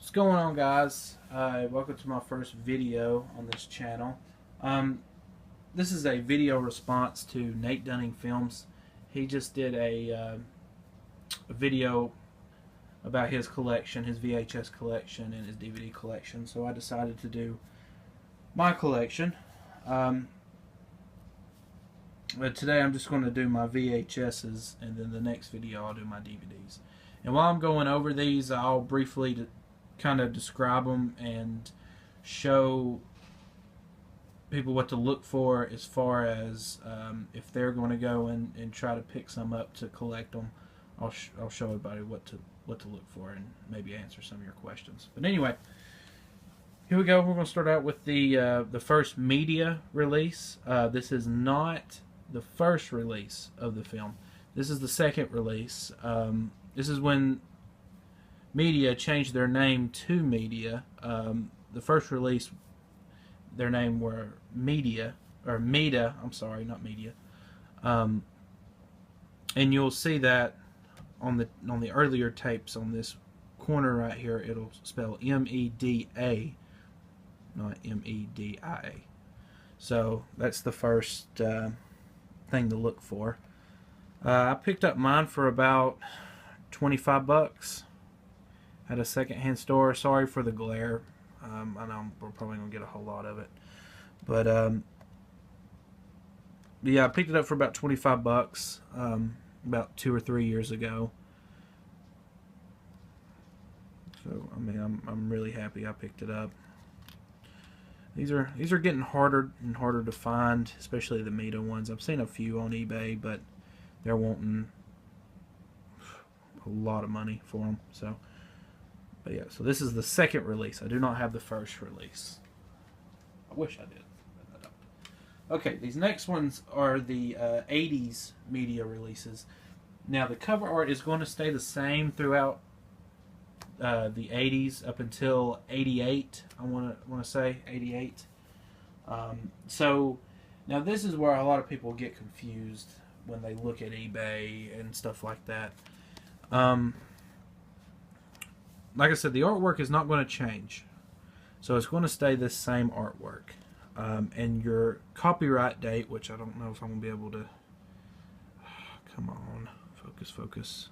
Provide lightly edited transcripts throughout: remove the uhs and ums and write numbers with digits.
What's going on, guys? Welcome to my first video on this channel. This is a video response to Nate Dunning Films. He just did a video about his collection, his VHS collection and his DVD collection, so I decided to do my collection. But today I'm just going to do my VHSs, and then the next video I'll do my DVDs. And while I'm going over these, I'll briefly kind of describe them and show people what to look for as far as if they're going to go and try to pick some up to collect them. I'll show everybody what to look for and maybe answer some of your questions. But anyway, here we go. We're going to start out with the first media release. This is not the first release of the film. This is the second release. This is when Media changed their name to Media. The first release, their name were Media, or Meta, I'm sorry, not Media. And you'll see that on the earlier tapes on this corner right here, it'll spell M-E-D-A, not M-E-D-I-A. So that's the first thing to look for. I picked up mine for about 25 bucks at a secondhand store. Sorry for the glare. I know we're probably going to get a whole lot of it. But yeah, I picked it up for about 25 bucks about 2 or 3 years ago. So I mean, I'm really happy I picked it up. These are getting harder and harder to find, especially the Meta ones. I've seen a few on eBay, but they're wanting a lot of money for them. So, but yeah, so this is the second release. I do not have the first release. I wish I did. Okay, these next ones are the 80s media releases. Now, the cover art is going to stay the same throughout the 80s up until 88. I want to say 88. So now this is where a lot of people get confused when they look at eBay and stuff like that. Like I said, the artwork is not going to change, so it's going to stay the same artwork. And your copyright date, which I don't know if I'm going to be able to. Come on, focus.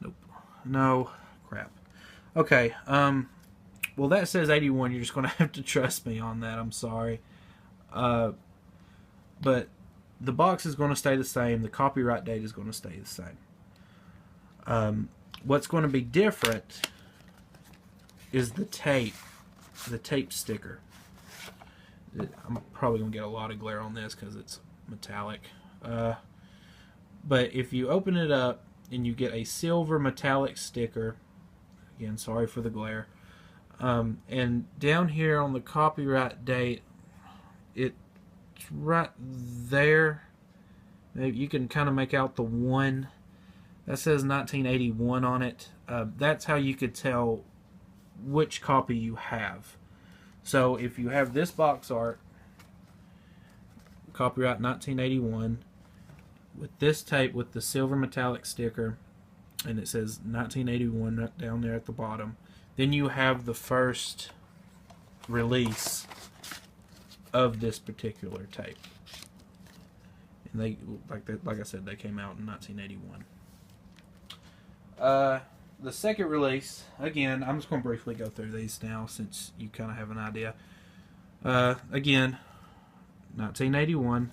Nope. No. Crap. Okay. Well, that says 81. You're just going to have to trust me on that. I'm sorry. But the box is going to stay the same. The copyright date is going to stay the same. What's going to be different is the tape sticker. I'm probably going to get a lot of glare on this because it's metallic. But if you open it up and you get a silver metallic sticker, again, sorry for the glare, and down here on the copyright date, it's right there. Maybe you can kind of make out the 1 that says 1981 on it. That's how you could tell which copy you have. So if you have this box art, copyright 1981, with this tape with the silver metallic sticker, and it says 1981 down there at the bottom, then you have the first release of this particular tape. And they, like I said, they came out in 1981. The second release, again, I'm just going to briefly go through these now since you kind of have an idea. Again, 1981.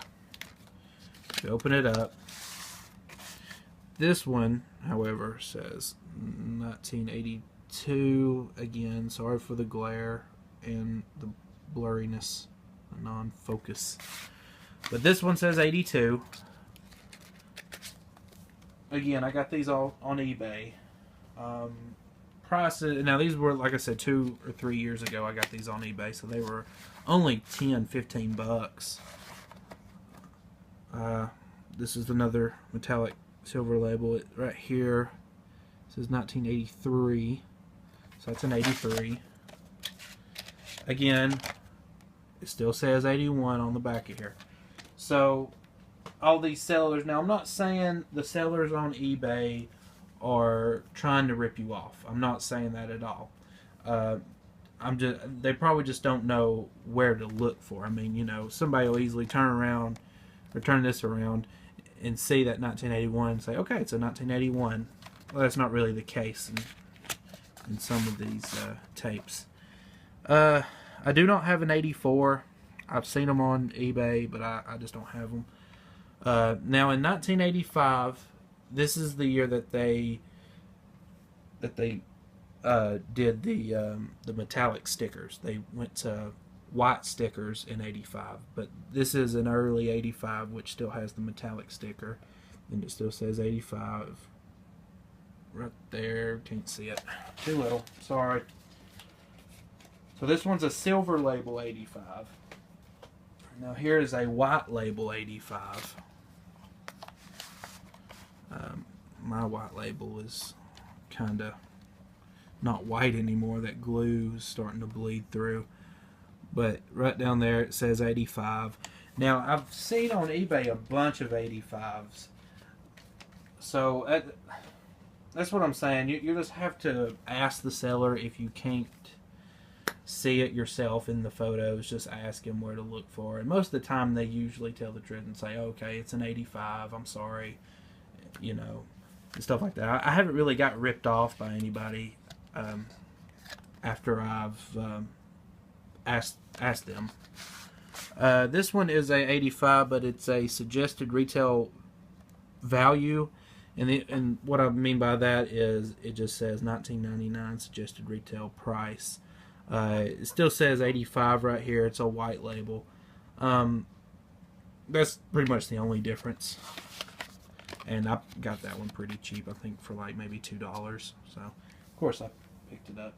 You open it up. This one, however, says 1982. Again, sorry for the glare and the blurriness, the non-focus. But this one says 82. Again, I got these all on eBay. Prices, now these were, like I said, 2 or 3 years ago I got these on eBay, so they were only 10-15 bucks. This is another metallic silver label. Right here it says 1983, so that's an 83. Again, it still says 81 on the back of here. So all these sellers, now I'm not saying the sellers on eBay are trying to rip you off. I'm not saying that at all. They probably just don't know where to look for. I mean, you know, somebody will easily turn this around and see that 1981 and say, okay, it's a 1981. Well, that's not really the case in some of these tapes. I do not have an 84. I've seen them on eBay, but I just don't have them. Now in 1985, this is the year that they did the metallic stickers. They went to white stickers in 85, but this is an early 85 which still has the metallic sticker, and it still says 85 right there. Can't see it, too little, sorry. So this one's a silver label 85. Now here is a white label 85. My white label is kind of not white anymore. That glue is starting to bleed through. But right down there it says 85. Now I've seen on eBay a bunch of 85s. So that's what I'm saying. You just have to ask the seller. If you can't see it yourself in the photos, just ask him where to look for. And most of the time they usually tell the truth and say, okay, it's an 85, I'm sorry, you know, and stuff like that. I haven't really got ripped off by anybody after I've asked them. This one is a 85, but it's a suggested retail value, and what I mean by that is it just says $19.99 suggested retail price. It still says 85 right here. It's a white label. That's pretty much the only difference. And I got that one pretty cheap. I think for like maybe $2. So, of course, I picked it up.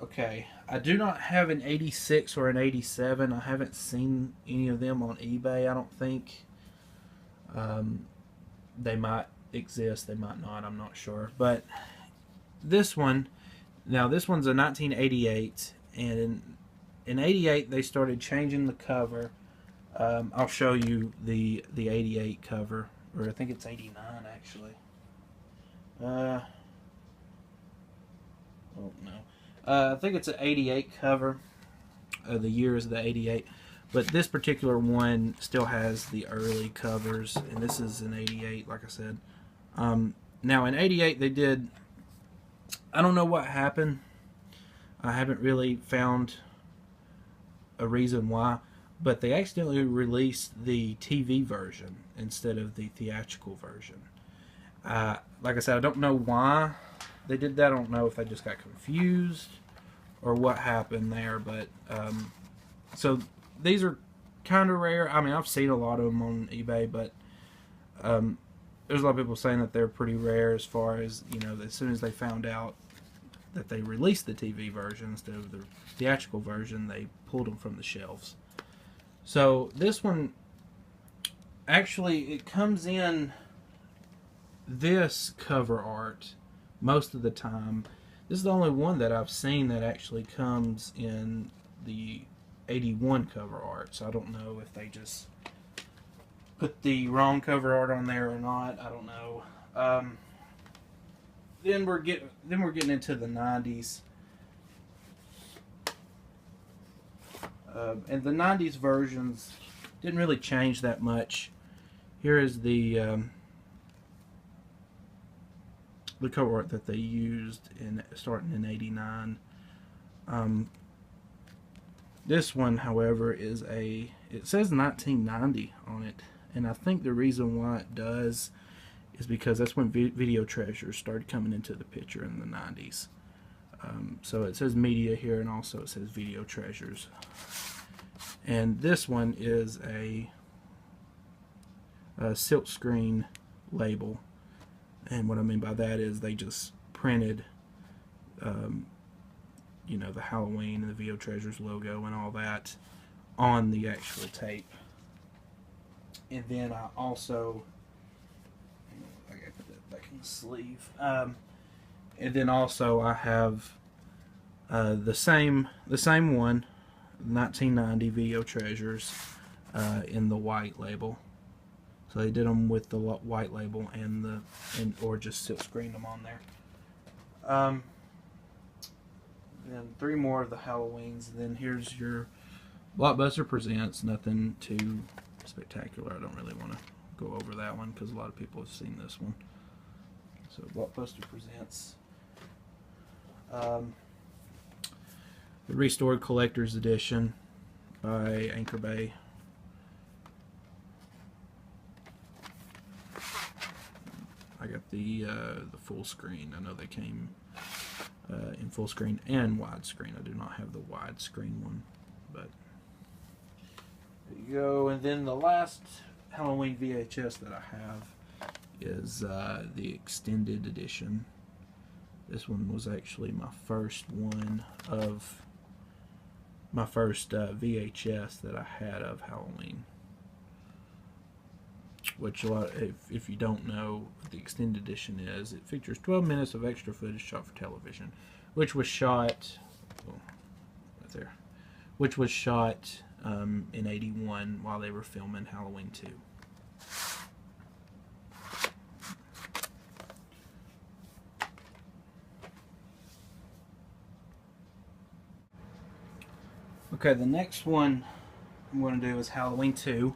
Okay, I do not have an 86 or an 87. I haven't seen any of them on eBay, I don't think. They might exist, they might not, I'm not sure. But this one, now this one's a 1988, and in 88 they started changing the cover. I'll show you the 88 cover, or I think it's 89 actually. Oh no. I think it's an 88 cover. The year is the 88. But this particular one still has the early covers, and this is an 88, like I said. Now, in 88, they did... I don't know what happened. I haven't really found a reason why. But they accidentally released the TV version instead of the theatrical version. Like I said, I don't know why they did that. I don't know if they just got confused or what happened there. But so these are kind of rare. I mean, I've seen a lot of them on eBay, but there's a lot of people saying that they're pretty rare as far as, you know, as soon as they found out that they released the TV version instead of the theatrical version, they pulled them from the shelves. So this one, actually, it comes in this cover art most of the time. This is the only one that I've seen that actually comes in the 81 cover art. So I don't know if they just put the wrong cover art on there or not. I don't know. Then we're getting into the 90s. And the 90s versions didn't really change that much. Here is the cover art that they used starting in 89. This one, however, is it says 1990 on it, and I think the reason why it does is because that's when Video Treasures started coming into the picture in the 90s. So it says media here, and also it says Video Treasures. And this one is a silk screen label, and what I mean by that is they just printed, you know, the Halloween and the Video Treasures logo and all that on the actual tape. And then I also, I gotta put that back in the sleeve. And then also I have the same one, 1990 Video Treasures, in the white label. So they did them with the white label or just silk screened them on there. Then 3 more of the Halloweens. And then here's your Blockbuster Presents. Nothing too spectacular. I don't really want to go over that one because a lot of people have seen this one. So Blockbuster Presents. The Restored Collector's Edition by Anchor Bay. I got the full screen. I know they came in full screen and widescreen. I do not have the widescreen one, but there you go. And then the last Halloween VHS that I have is the extended edition. This one was actually my first one of my first VHS that I had of Halloween. Which, if you don't know what the extended edition is, it features 12 minutes of extra footage shot for television, which was shot, right there, which was shot in '81 while they were filming Halloween 2. Okay, the next one I'm going to do is Halloween 2.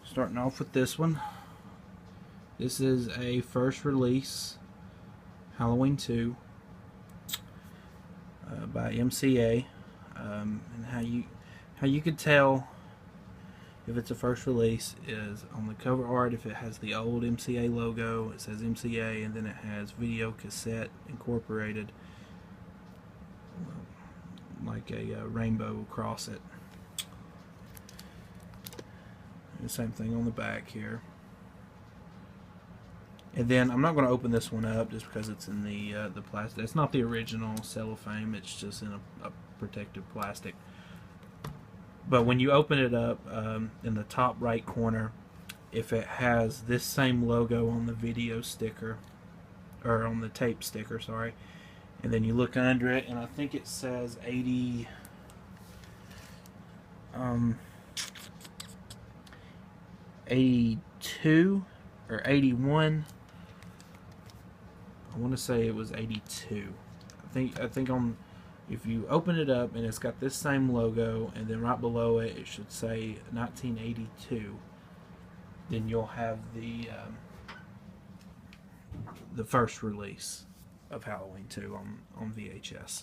Starting off with this one. This is a first release Halloween 2 by MCA. And how you could tell if it's a first release is on the cover art. If it has the old MCA logo, it says MCA, and then it has video cassette incorporated, like a rainbow across it. The same thing on the back here. And then I'm not going to open this one up just because it's in the plastic. It's not the original cellophane. It's just in a protective plastic. But when you open it up, in the top right corner, if it has this same logo on the video sticker, or on the tape sticker, sorry, and then you look under it, and I think it says 80. 82 or 81. I want to say it was 82. I think on, if you open it up and it's got this same logo, and then right below it it should say 1982, then you'll have the first release of Halloween 2 on VHS.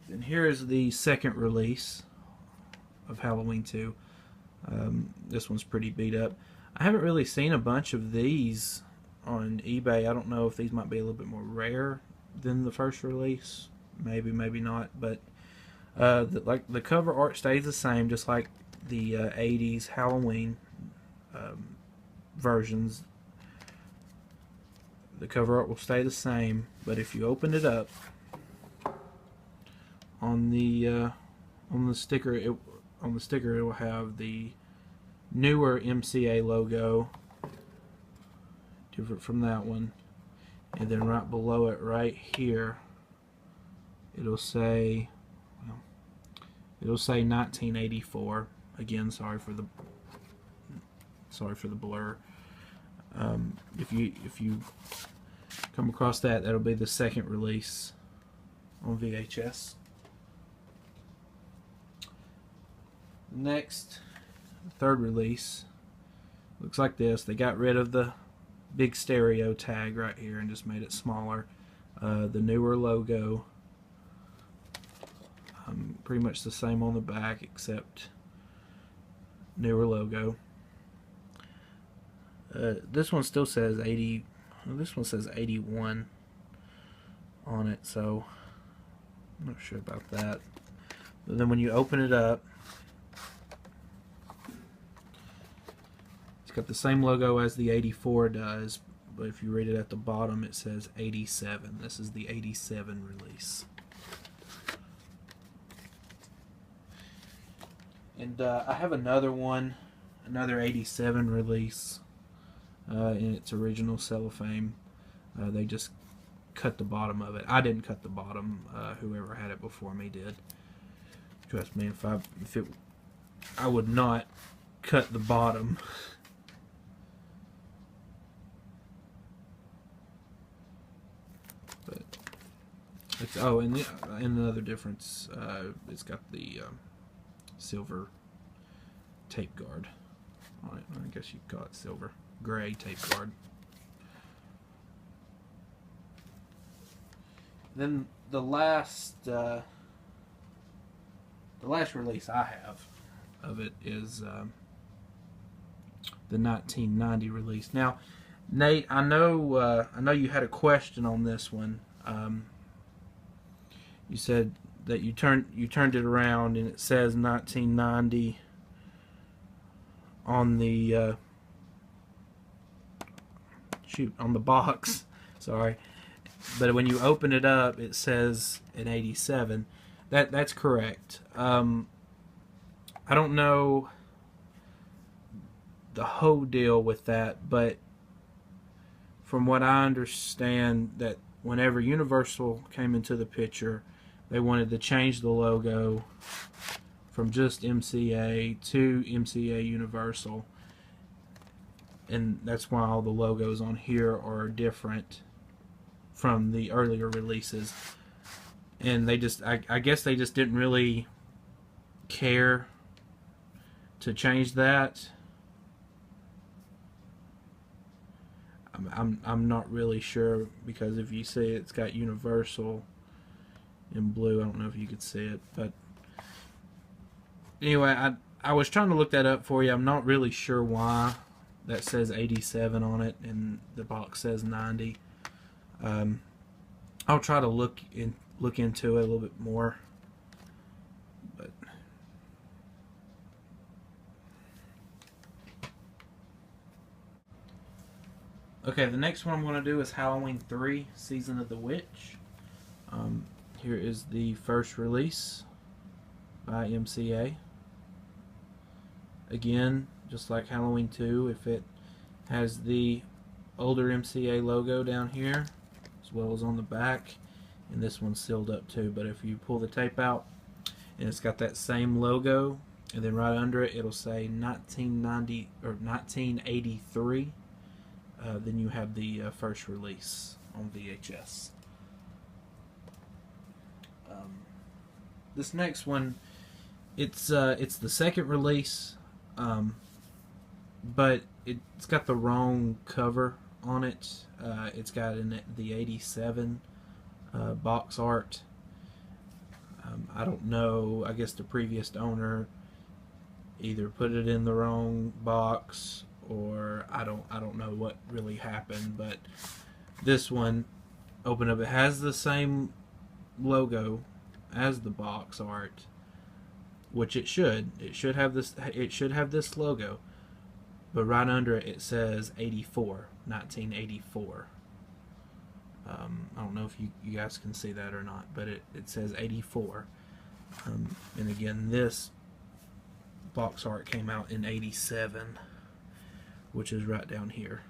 Then here is the second release of Halloween 2. This one's pretty beat up. I haven't really seen a bunch of these on eBay. I don't know if these might be a little bit more rare than the first release. Maybe, maybe not. But the cover art stays the same, just like the 80s Halloween versions. The cover art will stay the same, but if you open it up, on the sticker, it will have the newer MCA logo, different from that one, and then right below it, right here, it'll say 1984. Again, sorry for the blur. If you come across that, that'll be the second release on VHS. Next, third release looks like this. They got rid of the big stereo tag right here and just made it smaller. The newer logo, pretty much the same on the back except newer logo. This one still says 80. This one says 81 on it, so I'm not sure about that. But then when you open it up, got the same logo as the 84 does, but if you read it at the bottom, it says 87. This is the 87 release. And I have another one, another 87 release in its original cellophane. They just cut the bottom of it. I didn't cut the bottom. Whoever had it before me did. Trust me, I would not cut the bottom. But it's, oh, and another difference, it's got the silver tape guard on it. I guess you could call it silver gray tape guard. Then the last release I have of it is the 1990 release. Now, Nate, I know you had a question on this one. You said that you turned it around and it says 1990 on the on the box. Sorry. But when you open it up, it says an 87. That's correct. I don't know the whole deal with that, but from what I understand, that whenever Universal came into the picture, they wanted to change the logo from just MCA to MCA Universal, and that's why all the logos on here are different from the earlier releases. And they just, I guess they just didn't really care to change that. I'm not really sure, because if you see it's got Universal in blue, I don't know if you could see it, but anyway, I was trying to look that up for you. I'm not really sure why that says 87 on it and the box says 90. I'll try to look into it a little bit more. But okay, the next one I'm going to do is Halloween 3 Season of the Witch. Here is the first release by MCA. Again, just like Halloween 2, if it has the older MCA logo down here as well as on the back, and this one's sealed up too, but if you pull the tape out and it's got that same logo, and then right under it it'll say 1990 or 1983, then you have the first release on VHS. This next one, it's the second release, but it's got the wrong cover on it. It's got the 87 box art. I don't know, I guess the previous owner either put it in the wrong box, or I don't know what really happened, but this one, open up, it has the same logo as the box art, which it should have this logo, but right under it says 1984. I don't know if you guys can see that or not, but it says 84. And again, this box art came out in 87, which is right down here,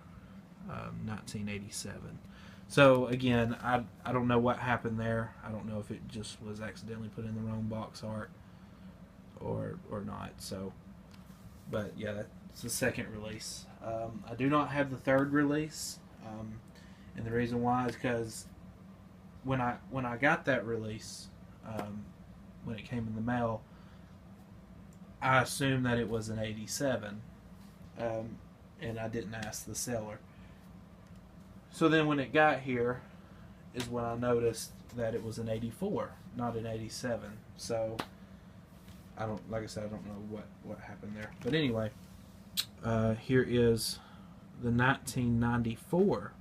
1987. So again, I don't know what happened there. I don't know if it just was accidentally put in the wrong box art or not. So, but yeah, that's the second release. I do not have the third release, and the reason why is because when I got that release, when it came in the mail, I assumed that it was an 87, and I didn't ask the seller. So then when it got here is when I noticed that it was an 84, not an 87. So like I said, I don't know what happened there. But anyway, here is the 1994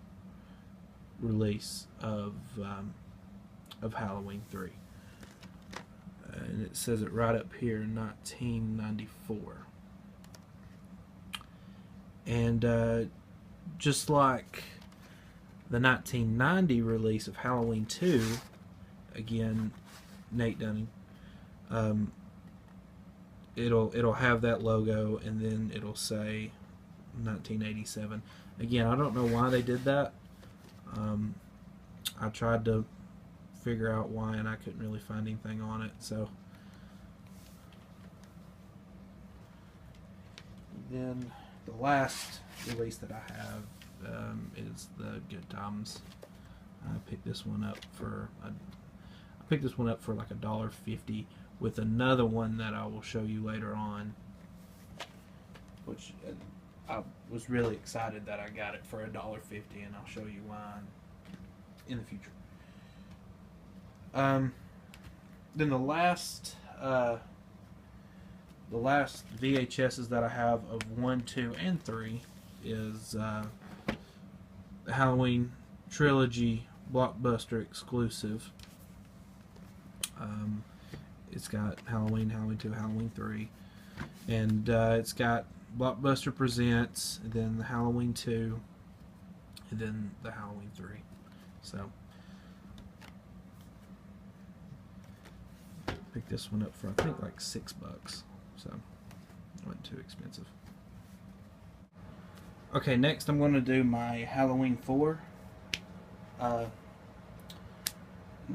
release of Halloween 3. And it says it right up here, 1994. And just like the 1990 release of Halloween 2, again, Nate Dunning, it'll have that logo, and then it'll say 1987. Again, I don't know why they did that. I tried to figure out why, and I couldn't really find anything on it. So Then the last release that I have is the Good Times. I picked this one up for like $1.50 with another one that I will show you later on, which I was really excited that I got it for $1.50, and I'll show you why in the future. Then the last VHSs that I have of 1, 2, and 3 is the Halloween Trilogy Blockbuster exclusive. It's got Halloween, Halloween 2, Halloween 3, and it's got Blockbuster Presents, and then the Halloween 2, and then the Halloween 3. So picked this one up for I think like $6, so it wasn't too expensive. Okay, next I'm going to do my Halloween 4. I'm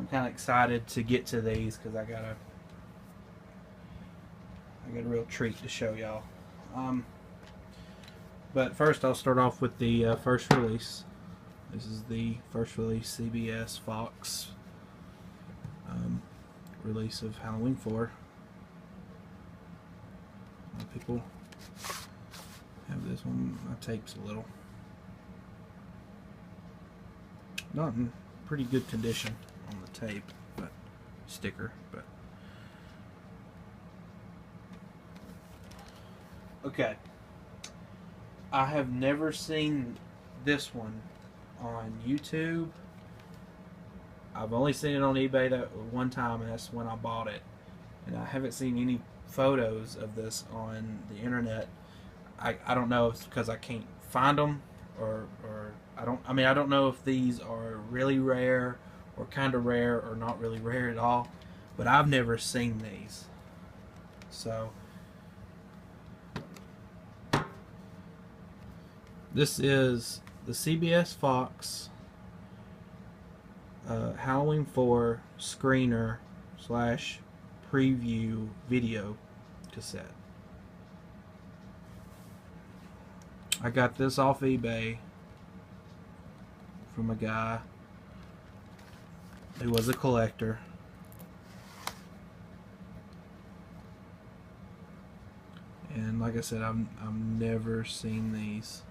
kind of excited to get to these because I got a real treat to show y'all. But first I'll start off with the first release. This is the first release CBS Fox release of Halloween 4. A lot of people have this one. My tape's a little not in pretty good condition on the tape, but sticker. But okay, I have never seen this one on YouTube. I've only seen it on eBay that one time, and that's when I bought it. And I haven't seen any photos of this on the internet. I don't know if it's because I can't find them, or I don't know if these are really rare or kind of rare or not really rare at all. But I've never seen these. So this is the CBS Fox Halloween 4 screener / preview video cassette. I got this off eBay from a guy who was a collector. And like I said, I've never seen these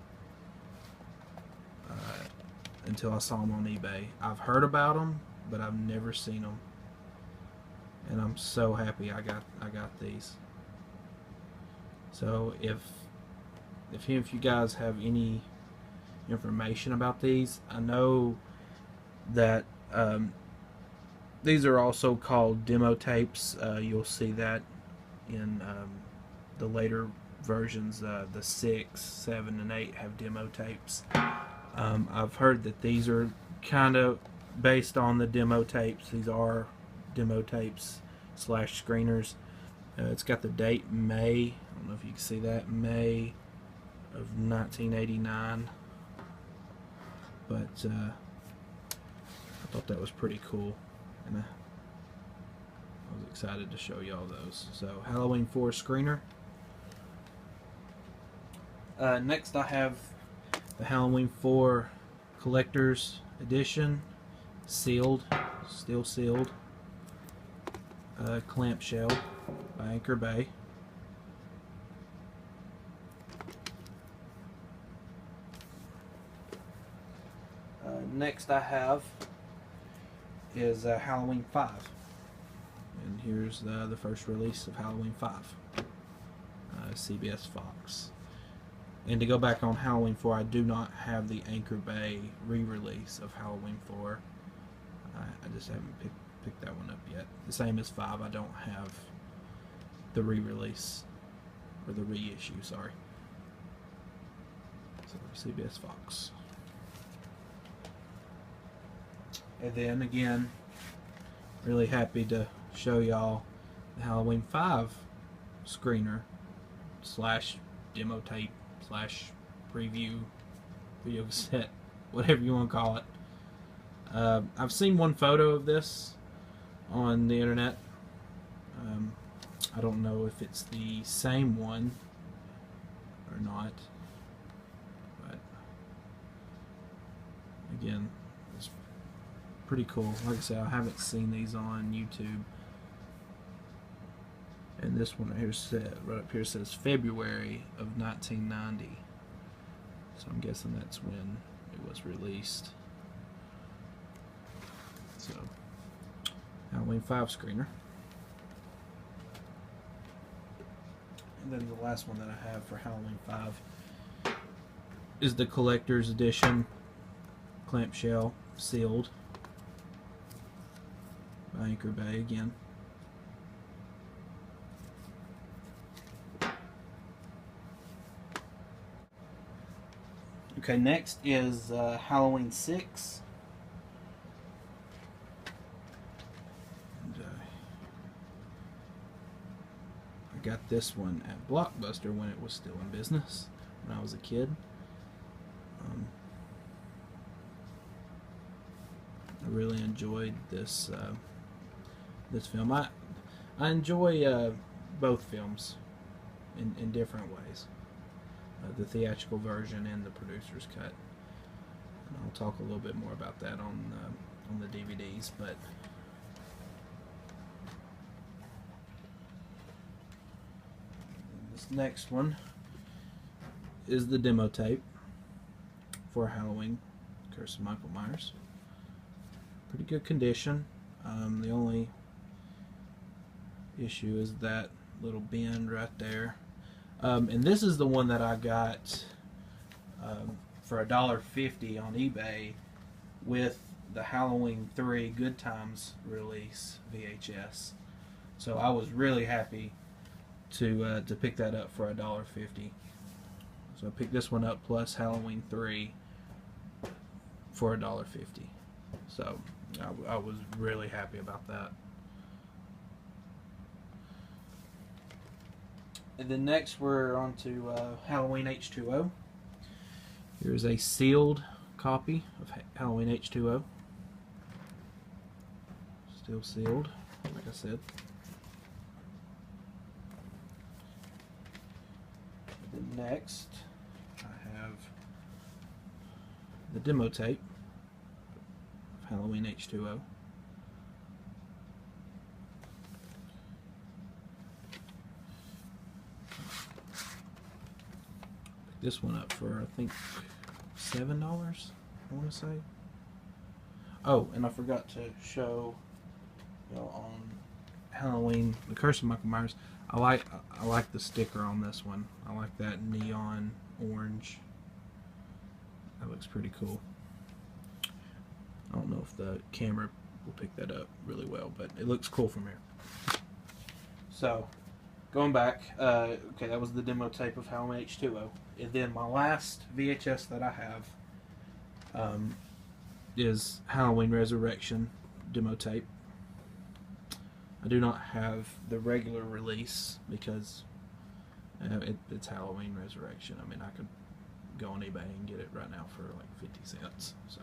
until I saw them on eBay. I've heard about them, but I've never seen them, and I'm so happy I got these. So if you guys have any information about these, I know that these are also called demo tapes. You'll see that in the later versions. The 6, 7, and 8 have demo tapes. I've heard that these are kind of based on the demo tapes. These are demo tapes / screeners. It's got the date May. I don't know if you can see that, May of 1989. But I thought that was pretty cool, and I was excited to show y'all those. So Halloween 4 screener. Next I have the Halloween 4 Collector's Edition, sealed, still sealed, clamshell by Anchor Bay. Next I have is Halloween 5, and here's the first release of Halloween 5, CBS Fox. And to go back on Halloween 4, I do not have the Anchor Bay re-release of Halloween 4. I just haven't picked that one up yet. The same as 5, I don't have the re-release, or the reissue, sorry. So CBS Fox. And then again, really happy to show y'all the Halloween 5 screener / demo tape / preview video cassette, whatever you want to call it. I've seen one photo of this on the internet. I don't know if it's the same one or or not. But again, it's pretty cool. Like I said, I haven't seen these on YouTube. And this one right here right up here says February of 1990. So I'm guessing that's when it was released. So, Halloween 5 screener. And then the last one that I have for Halloween 5 is the collector's edition, clamshell, sealed by Anchor Bay again. Okay, next is Halloween 6. And, I got this one at Blockbuster when it was still in business, when I was a kid. I really enjoyed this this film. I enjoy both films in different ways. The theatrical version and the producer's cut. And I'll talk a little bit more about that on the DVDs. But this next one is the demo tape for Halloween Curse of Michael Myers. Pretty good condition. The only issue is that little bend right there. And this is the one that I got for $1.50 on eBay with the Halloween 3 Good Times release VHS. So I was really happy to pick that up for $1.50. So I picked this one up plus Halloween 3 for $1.50. So I was really happy about that. And then next we're on to Halloween H2O. Here's a sealed copy of Halloween H2O. Still sealed, like I said. And then next I have the demo tape of Halloween H2O. This one up for, I think, $7, I want to say. Oh, and I forgot to show, on Halloween, The Curse of Michael Myers, I like the sticker on this one. I like that neon orange. That looks pretty cool. I don't know if the camera will pick that up really well, but it looks cool from here. So, going back, okay, that was the demo tape of Halloween H2O. And then my last VHS that I have is Halloween Resurrection demo tape. I do not have the regular release because it's Halloween Resurrection. I mean, I could go on eBay and get it right now for like 50 cents. So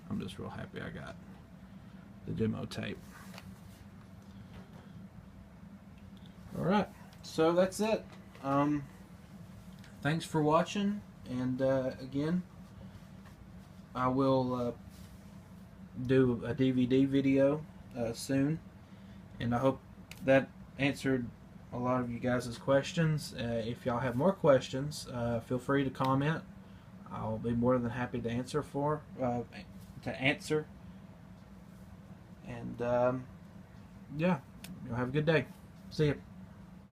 I'm just real happy I got the demo tape. Alright, so that's it. Thanks for watching, and again, I will do a DVD video soon, and I hope that answered a lot of you guys' questions. If y'all have more questions, feel free to comment. I'll be more than happy to answer and yeah, you'll have a good day. See ya.